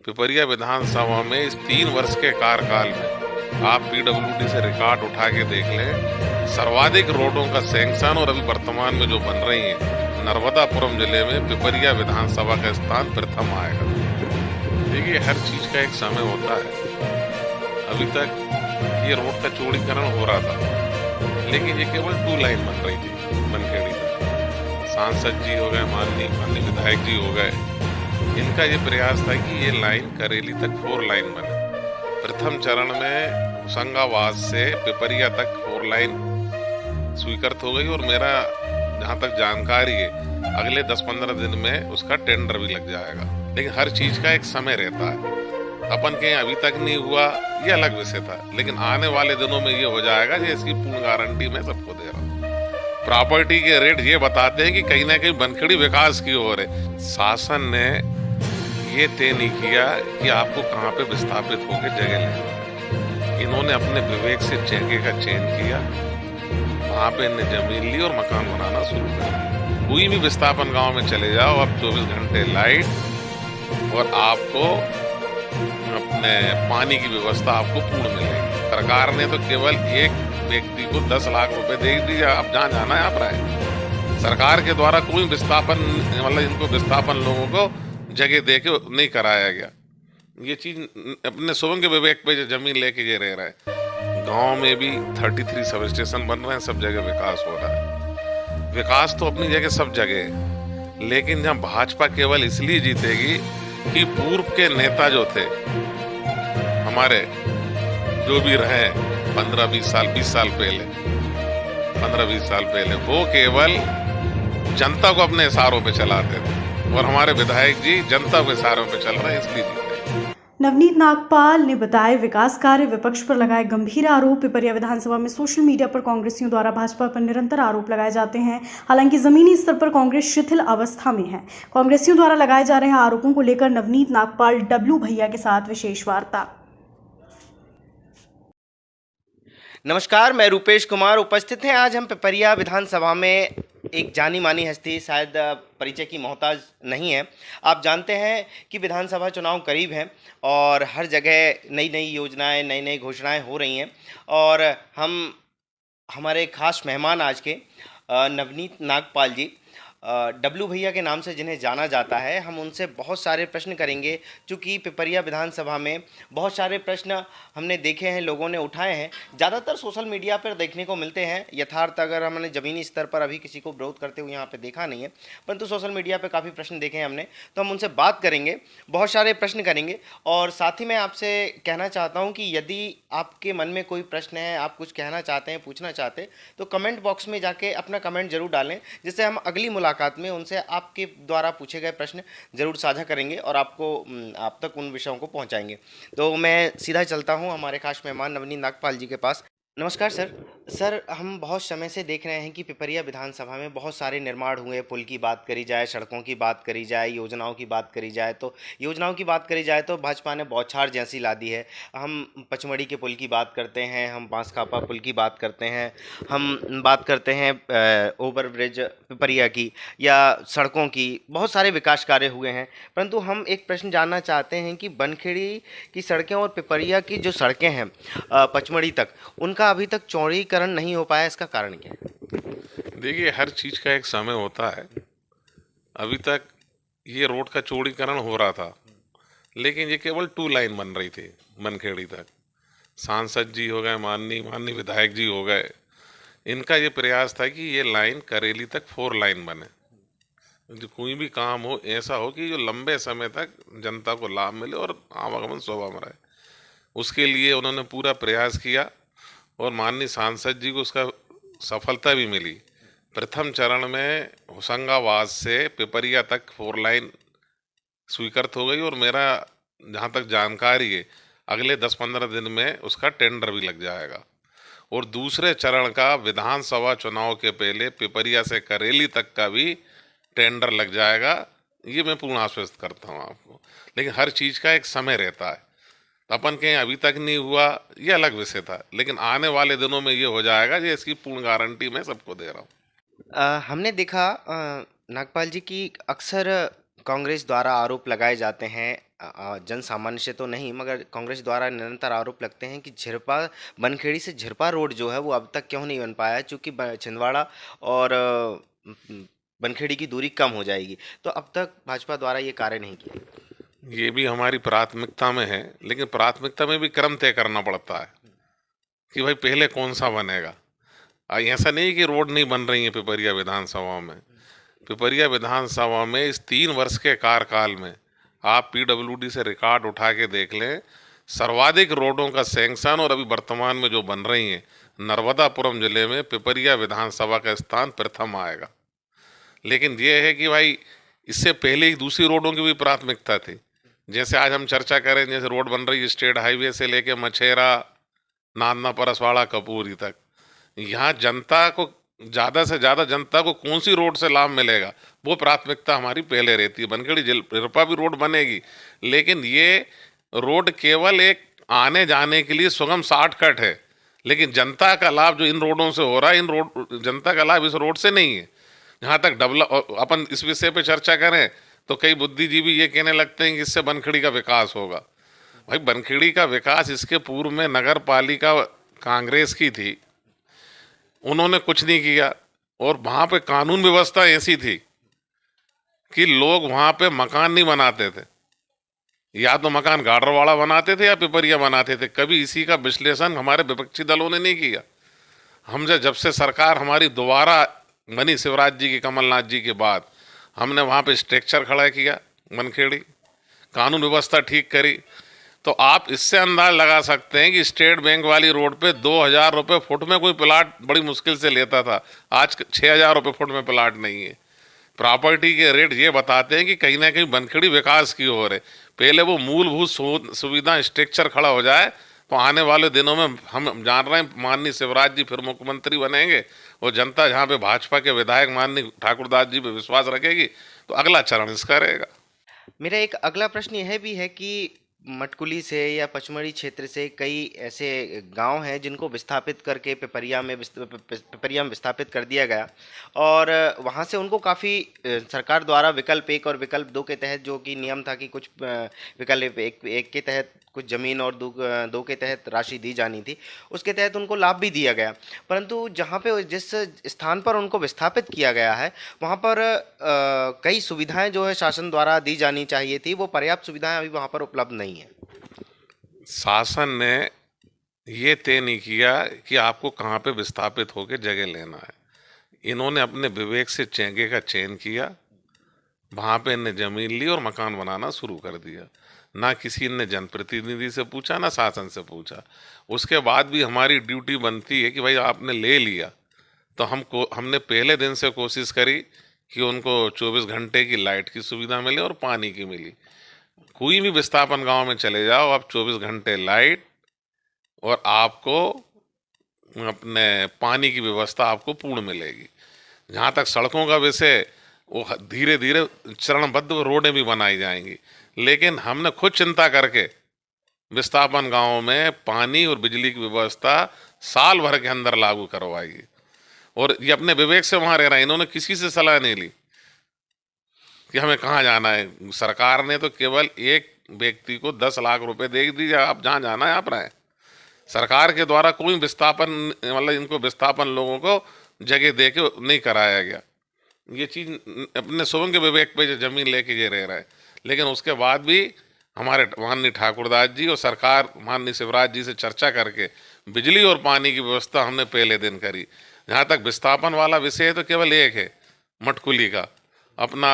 पिपरिया विधानसभा में इस 3 वर्ष के कार्यकाल में आप पीडब्ल्यूडी से रिकॉर्ड उठा के देख लें, सर्वाधिक रोडों का सैंक्शन और अभी वर्तमान में जो बन रही है नर्मदापुरम जिले में पिपरिया विधानसभा का स्थान प्रथम आएगा। देखिए, हर चीज का एक समय होता है। अभी तक ये रोड का चौड़ीकरण हो रहा था, लेकिन ये केवल 2 लाइन बन रही थी बनखेड़ी तक। सांसद जी हो गए, माननीय विधायक जी हो गए, इनका ये प्रयास था कि ये लाइन करेली तक 4 लाइन बने। प्रथम चरण में होशंगाबाद से पिपरिया तक 4 लाइन स्वीकृत हो गई और मेरा जहाँ तक जानकारी है अगले 10-15 दिन में उसका टेंडर भी लग जाएगा। लेकिन हर चीज का एक समय रहता है। अपन के अभी तक नहीं हुआ, ये अलग विषय था, लेकिन आने वाले दिनों में ये हो जाएगा। ये इसकी पूर्ण गारंटी मैं सबको दे रहा हूँ। प्रॉपर्टी के रेट ये बताते हैं कि कहीं ना कहीं बनखेड़ी विकास की ओर है। शासन ने ये तय नहीं किया कि आपको कहाँ पे विस्थापित होकर जगह लेना। इन्होंने अपने विवेक से जगह का चयन किया, वहां पे इन्हें जमीन ली और मकान बनाना शुरू कर दिया। कोई भी विस्थापन गांव में चले जाओ, अब 24 घंटे लाइट और आपको अपने पानी की व्यवस्था आपको पूर्ण मिलेगी। सरकार ने तो केवल एक व्यक्ति को 10 लाख रुपए दे दिया, अब जहाँ जाना है आप रहे। सरकार के द्वारा कोई विस्थापन, मतलब इनको विस्थापन लोगों को जगह दे के नहीं कराया गया। ये चीज अपने स्वयं के विवेक पे जमीन लेके ये रह रहा है। गांव में भी 33 सब स्टेशन बन रहे हैं, सब जगह विकास हो रहा है। विकास तो अपनी जगह सब जगह है, लेकिन जहाँ भाजपा केवल इसलिए जीतेगी कि पूर्व के नेता जो थे हमारे, जो भी रहे 15-20 साल, 20 साल पहले, 15-20 साल पहले, वो केवल जनता को अपने इशारों पे चलाते थे और हमारे विधायक जी जनता के इशारों पे चल रहे हैं, इसलिए जीते। नवनीत नागपाल ने बताया विकास कार्य विपक्ष पर लगाए गंभीर आरोप। पिपरिया विधानसभा में सोशल मीडिया पर कांग्रेसियों द्वारा भाजपा पर निरंतर आरोप लगाए जाते हैं। हालांकि जमीनी स्तर पर कांग्रेस शिथिल अवस्था में है। कांग्रेसियों द्वारा लगाए जा रहे आरोपों को लेकर नवनीत नागपाल डब्लू भैया के साथ विशेष वार्ता। नमस्कार, मैं रूपेश कुमार। उपस्थित हैं आज हम पिपरिया विधानसभा में। एक जानी मानी हस्ती, शायद परिचय की मोहताज नहीं है। आप जानते हैं कि विधानसभा चुनाव करीब हैं और हर जगह नई नई योजनाएं, नई नई घोषणाएं हो रही हैं। और हमारे खास मेहमान आज के नवनीत नागपाल जी, डब्लू भैया के नाम से जिन्हें जाना जाता है, हम उनसे बहुत सारे प्रश्न करेंगे। चूँकि पिपरिया विधानसभा में बहुत सारे प्रश्न हमने देखे हैं, लोगों ने उठाए हैं, ज़्यादातर सोशल मीडिया पर देखने को मिलते हैं। यथार्थ अगर हमने ज़मीनी स्तर पर अभी किसी को विरोध करते हुए यहाँ पे देखा नहीं है, परंतु सोशल मीडिया पर काफ़ी प्रश्न देखे हैं हमने, तो हम उनसे बात करेंगे, बहुत सारे प्रश्न करेंगे। और साथ ही मैं आपसे कहना चाहता हूँ कि यदि आपके मन में कोई प्रश्न है, आप कुछ कहना चाहते हैं, पूछना चाहते हैं, तो कमेंट बॉक्स में जाके अपना कमेंट जरूर डालें, जिससे हम अगली मुलाकात में उनसे आपके द्वारा पूछे गए प्रश्न जरूर साझा करेंगे और आप तक उन विषयों को पहुंचाएंगे। तो मैं सीधा चलता हूं हमारे खास मेहमान नवनीत नागपाल जी के पास। नमस्कार सर, हम बहुत समय से देख रहे हैं कि पिपरिया विधानसभा में बहुत सारे निर्माण हुए। पुल की बात करी जाए, सड़कों की बात करी जाए, योजनाओं की बात करी जाए तो भाजपा ने बौछार जैसी ला दी है। हम पचमढ़ी के पुल की बात करते हैं, हम बांसकापा पुल की बात करते हैं, हम बात करते हैं ओवर ब्रिज पिपरिया की या सड़कों की। बहुत सारे विकास कार्य हुए हैं, परंतु हम एक प्रश्न जानना चाहते हैं कि बनखेड़ी की सड़कें और पिपरिया की जो सड़कें हैं पचमढ़ी तक, उनका अभी तक चौड़ीकरण नहीं हो पाया। इसका कारण क्या है? देखिए, हर चीज का एक समय होता है। अभी तक ये रोड का चौड़ीकरण हो रहा था, लेकिन ये केवल 2 लाइन बन रही थी बनखेड़ी तक। सांसद जी हो गए, माननीय विधायक जी हो गए, इनका ये प्रयास था कि ये लाइन करेली तक 4 लाइन बने। जो कोई भी काम हो, ऐसा हो कि जो लंबे समय तक जनता को लाभ मिले और आवागमन शोभा में रहे। उसके लिए उन्होंने पूरा प्रयास किया और माननीय सांसद जी को उसका सफलता भी मिली। प्रथम चरण में होशंगाबाद से पिपरिया तक 4 लाइन स्वीकृत हो गई और मेरा जहाँ तक जानकारी है अगले 10-15 दिन में उसका टेंडर भी लग जाएगा। और दूसरे चरण का विधानसभा चुनाव के पहले पिपरिया से करेली तक का भी टेंडर लग जाएगा। ये मैं पूर्ण आश्वस्त करता हूँ आपको। लेकिन हर चीज़ का एक समय रहता है। अपन के अभी तक नहीं हुआ, ये अलग विषय था, लेकिन आने वाले दिनों में ये हो जाएगा। ये इसकी पूर्ण गारंटी मैं सबको दे रहा हूँ। हमने देखा नागपाल जी की अक्सर कांग्रेस द्वारा आरोप लगाए जाते हैं, जन सामान्य से तो नहीं मगर कांग्रेस द्वारा निरंतर आरोप लगते हैं कि झिरपा बनखेड़ी से झिरपा रोड जो है वो अब तक क्यों नहीं बन पाया है, चूंकि छिंदवाड़ा और बनखेड़ी की दूरी कम हो जाएगी, तो अब तक भाजपा द्वारा ये कार्य नहीं किया। ये भी हमारी प्राथमिकता में है, लेकिन प्राथमिकता में भी क्रम तय करना पड़ता है कि भाई पहले कौन सा बनेगा। ऐसा नहीं कि रोड नहीं बन रही है पिपरिया विधानसभा में। पिपरिया विधानसभा में इस 3 वर्ष के कार्यकाल में आप पीडब्ल्यूडी से रिकॉर्ड उठा के देख लें, सर्वाधिक रोडों का सैंक्शन और अभी वर्तमान में जो बन रही हैं नर्मदापुरम जिले में पिपरिया विधानसभा का स्थान प्रथम आएगा। लेकिन ये है कि भाई इससे पहले ही दूसरी रोडों की भी प्राथमिकता थी। जैसे आज हम चर्चा करें, जैसे रोड बन रही है स्टेट हाईवे से लेके मछेरा, नांदना, परसवाड़ा, कपूरी तक। यहाँ जनता को ज़्यादा से ज़्यादा जनता को कौन सी रोड से लाभ मिलेगा, वो प्राथमिकता हमारी पहले रहती है। बनखेड़ी झिरपा भी रोड बनेगी, लेकिन ये रोड केवल एक आने जाने के लिए सुगम शॉर्टकट है, लेकिन जनता का लाभ जो इन रोडों से हो रहा है, इन रोड जनता का लाभ इस रोड से नहीं है। जहाँ तक अपन इस विषय पे चर्चा करें तो कई बुद्धिजीवी ये कहने लगते हैं कि इससे बनखेड़ी का विकास होगा। भाई बनखेड़ी का विकास इसके पूर्व में नगर पालिका कांग्रेस की थी, उन्होंने कुछ नहीं किया। और वहाँ पे कानून व्यवस्था ऐसी थी कि लोग वहाँ पे मकान नहीं बनाते थे, या तो मकान गाडरवाड़ा बनाते थे या पिपरिया बनाते थे। कभी इसी का विश्लेषण हमारे विपक्षी दलों ने नहीं किया। जब से सरकार हमारी दोबारा बनी शिवराज जी की, कमलनाथ जी के बाद, हमने वहाँ पे स्ट्रक्चर खड़ा किया, बनखेड़ी कानून व्यवस्था ठीक करी, तो आप इससे अंदाज लगा सकते हैं कि स्टेट बैंक वाली रोड पे 2000 रुपये फुट में कोई प्लाट बड़ी मुश्किल से लेता था, आज 6000 रुपये फुट में प्लाट नहीं है। प्रॉपर्टी के रेट ये बताते हैं कि कहीं ना कहीं बनखेड़ी विकास की हो रहे। पहले वो मूलभूत सुविधा स्ट्रक्चर खड़ा हो जाए, तो आने वाले दिनों में हम जान रहे हैं माननीय शिवराज जी फिर मुख्यमंत्री बनेंगे, और जनता जहाँ पे भाजपा के विधायक माननीय ठाकुरदास जी पे विश्वास रखेगी, तो अगला चरण इसका रहेगा। मेरा एक अगला प्रश्न यह भी है कि मटकुली से या पचमढ़ी क्षेत्र से कई ऐसे गांव हैं जिनको विस्थापित करके पिपरिया में विस्थापित कर दिया गया, और वहां से उनको काफ़ी सरकार द्वारा विकल्प 1 और विकल्प 2 के तहत, जो कि नियम था कि कुछ विकल्प एक के तहत कुछ ज़मीन और दो के तहत राशि दी जानी थी, उसके तहत उनको लाभ भी दिया गया। परंतु जहाँ पे जिस स्थान पर उनको विस्थापित किया गया है वहाँ पर कई सुविधाएं जो है शासन द्वारा दी जानी चाहिए थी, वो पर्याप्त सुविधाएं अभी वहाँ पर उपलब्ध नहीं है। शासन ने ये तय नहीं किया कि आपको कहाँ पे विस्थापित होकर जगह लेना है। इन्होंने अपने विवेक से जगह का चयन किया, वहाँ पे इन्हें जमीन ली और मकान बनाना शुरू कर दिया। ना किसी ने जनप्रतिनिधि से पूछा, ना शासन से पूछा। उसके बाद भी हमारी ड्यूटी बनती है कि भाई आपने ले लिया, तो हमने पहले दिन से कोशिश करी कि उनको 24 घंटे की लाइट की सुविधा मिले और पानी की मिली। कोई भी विस्थापन गांव में चले जाओ, आप 24 घंटे लाइट और आपको अपने पानी की व्यवस्था आपको पूर्ण मिलेगी। जहाँ तक सड़कों का विषय, वो धीरे धीरे चरणबद्ध रोडें भी बनाई जाएंगी, लेकिन हमने खुद चिंता करके विस्थापन गांवों में पानी और बिजली की व्यवस्था साल भर के अंदर लागू करवाई। और ये अपने विवेक से वहाँ रह रहे हैं, इन्होंने किसी से सलाह नहीं ली कि हमें कहाँ जाना है। सरकार ने तो केवल एक व्यक्ति को 10 लाख रुपए दे दीजिए, आप जहाँ जाना है आप रहें। सरकार के द्वारा कोई विस्थापन, मतलब इनको विस्थापन लोगों को जगह दे के नहीं कराया गया। ये चीज़ अपने स्वयं के विवेक पे जमीन लेके ये रह रहा है। लेकिन उसके बाद भी हमारे माननीय ठाकुरदास जी और सरकार माननीय शिवराज जी से चर्चा करके बिजली और पानी की व्यवस्था हमने पहले दिन करी। जहाँ तक विस्थापन वाला विषय है तो केवल एक है, मटकुली का। अपना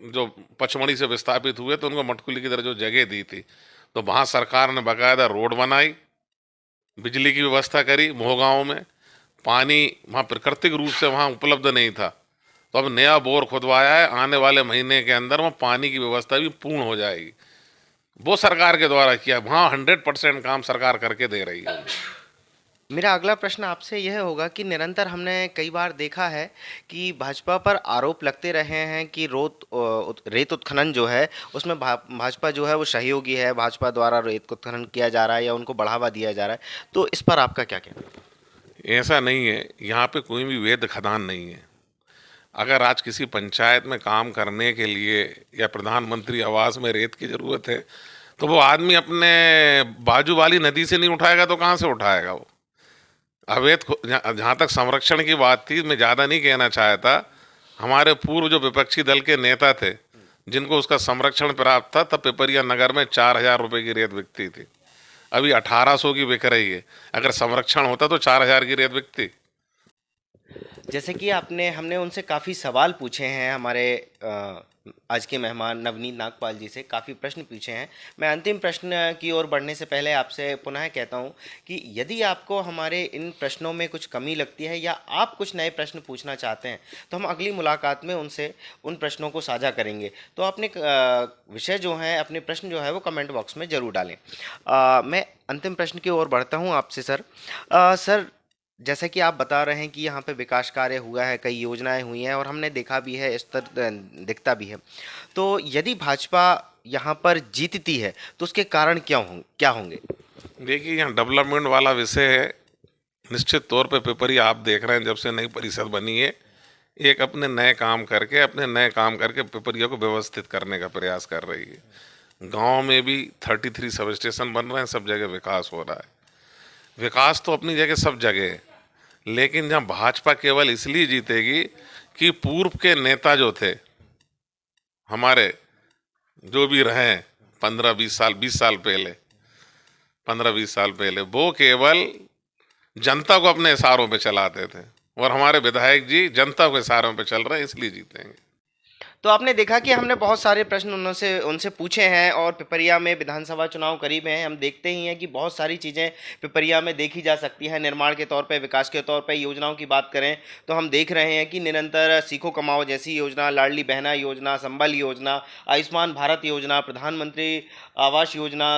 जो पचमढ़ी से विस्थापित हुए तो उनको मटकुली की तरह जो जगह दी थी, तो वहाँ सरकार ने बाकायदा रोड बनाई, बिजली की व्यवस्था करी। मोहगांव में पानी वहाँ प्राकृतिक रूप से वहाँ उपलब्ध नहीं था, तो अब नया बोर खुदवाया है। आने वाले महीने के अंदर वहाँ पानी की व्यवस्था भी पूर्ण हो जाएगी। वो सरकार के द्वारा किया, वहाँ 100% काम सरकार करके दे रही है। मेरा अगला प्रश्न आपसे यह होगा कि निरंतर हमने कई बार देखा है कि भाजपा पर आरोप लगते रहे हैं कि रेत उत्खनन जो है उसमें भाजपा जो है वो सहयोगी है, भाजपा द्वारा रेत उत्खनन किया जा रहा है या उनको बढ़ावा दिया जा रहा है, तो इस पर आपका क्या कहना है? ऐसा नहीं है, यहाँ पे कोई भी वैध खदान नहीं है। अगर आज किसी पंचायत में काम करने के लिए या प्रधानमंत्री आवास में रेत की ज़रूरत है तो वो आदमी अपने बाजू वाली नदी से नहीं उठाएगा तो कहाँ से उठाएगा वो। अवैध जहाँ तक संरक्षण की बात थी, मैं ज़्यादा नहीं कहना चाहता, हमारे पूर्व जो विपक्षी दल के नेता थे जिनको उसका संरक्षण प्राप्त था, तब पिपरिया नगर में 4,000 रुपये की रेत बिकती थी, अभी 1,800 की बिक रही है। अगर संरक्षण होता तो 4,000 की रेत बिकती। जैसे कि हमने उनसे काफ़ी सवाल पूछे हैं, हमारे आज के मेहमान नवनीत नागपाल जी से काफ़ी प्रश्न पूछे हैं। मैं अंतिम प्रश्न की ओर बढ़ने से पहले आपसे पुनः कहता हूं कि यदि आपको हमारे इन प्रश्नों में कुछ कमी लगती है या आप कुछ नए प्रश्न पूछना चाहते हैं तो हम अगली मुलाकात में उनसे उन प्रश्नों को साझा करेंगे। तो अपने विषय जो हैं, अपने प्रश्न जो है वो कमेंट बॉक्स में ज़रूर डालें। मैं अंतिम प्रश्न की ओर बढ़ता हूँ आपसे सर। सर, जैसा कि आप बता रहे हैं कि यहाँ पे विकास कार्य हुआ है, कई योजनाएं हुई हैं और हमने देखा भी है, स्तर दिखता भी है। तो यदि भाजपा यहाँ पर जीतती है तो उसके कारण क्या होंगे? देखिए, यहाँ डेवलपमेंट वाला विषय है। निश्चित तौर पे पिपरिया आप देख रहे हैं जब से नई परिषद बनी है, एक अपने नए काम करके पिपरिया को व्यवस्थित करने का प्रयास कर रही है। गाँव में भी 33 सब स्टेशन बन रहे हैं, सब जगह विकास हो रहा है। विकास तो अपनी जगह सब जगह है, लेकिन जहाँ भाजपा केवल इसलिए जीतेगी कि पूर्व के नेता जो थे हमारे, जो भी रहे 15-20 साल 20 साल पहले 15-20 साल पहले, वो केवल जनता को अपने इशारों पे चलाते थे और हमारे विधायक जी जनता के इशारों पे चल रहे हैं, इसलिए जीतेंगे। तो आपने देखा कि हमने बहुत सारे प्रश्न उनसे पूछे हैं और पिपरिया में विधानसभा चुनाव करीब हैं। हम देखते ही हैं कि बहुत सारी चीज़ें पिपरिया में देखी जा सकती हैं, निर्माण के तौर पे, विकास के तौर पे। योजनाओं की बात करें तो हम देख रहे हैं कि निरंतर सीखो कमाओ जैसी योजना, लाडली बहना योजना, संबल योजना, आयुष्मान भारत योजना, प्रधानमंत्री आवास योजना,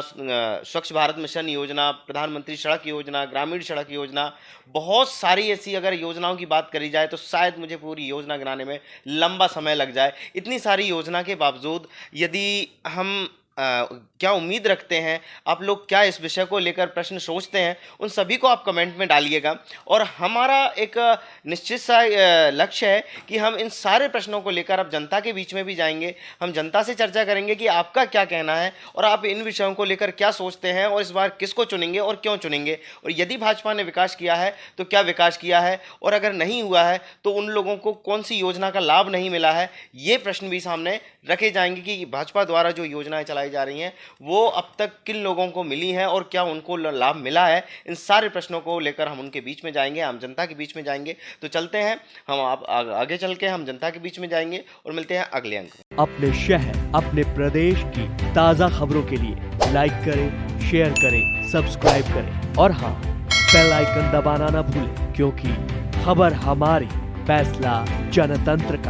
स्वच्छ भारत मिशन योजना, प्रधानमंत्री सड़क योजना, ग्रामीण सड़क योजना, बहुत सारी ऐसी अगर योजनाओं की बात करी जाए तो शायद मुझे पूरी योजना गिनाने में लंबा समय लग जाए। इतनी सारी योजना के बावजूद यदि हम क्या उम्मीद रखते हैं, आप लोग क्या इस विषय को लेकर प्रश्न सोचते हैं, उन सभी को आप कमेंट में डालिएगा। और हमारा एक निश्चित सा लक्ष्य है कि हम इन सारे प्रश्नों को लेकर अब जनता के बीच में भी जाएंगे, हम जनता से चर्चा करेंगे कि आपका क्या कहना है और आप इन विषयों को लेकर क्या सोचते हैं और इस बार किसको चुनेंगे और क्यों चुनेंगे। और यदि भाजपा ने विकास किया है तो क्या विकास किया है, और अगर नहीं हुआ है तो उन लोगों को कौन सी योजना का लाभ नहीं मिला है, ये प्रश्न भी सामने रखे जाएंगे कि भाजपा द्वारा जो योजनाएं चलाई जा रही हैं वो अब तक किन लोगों को मिली हैं और क्या उनको लाभ मिला है। इन सारे प्रश्नों को लेकर हम उनके बीच में जाएंगे, हम जनता के बीच में जाएंगे। तो चलते हैं, हम आप आगे चल के हम जनता के बीच में जाएंगे और मिलते हैं अगले अंक में। अपने शहर, अपने प्रदेश की ताज़ा खबरों के लिए लाइक करें, शेयर करें, सब्सक्राइब करें और हाँ, बेल आइकन दबाना ना भूलें, क्योंकि खबर हमारी, फैसला जनतंत्र का।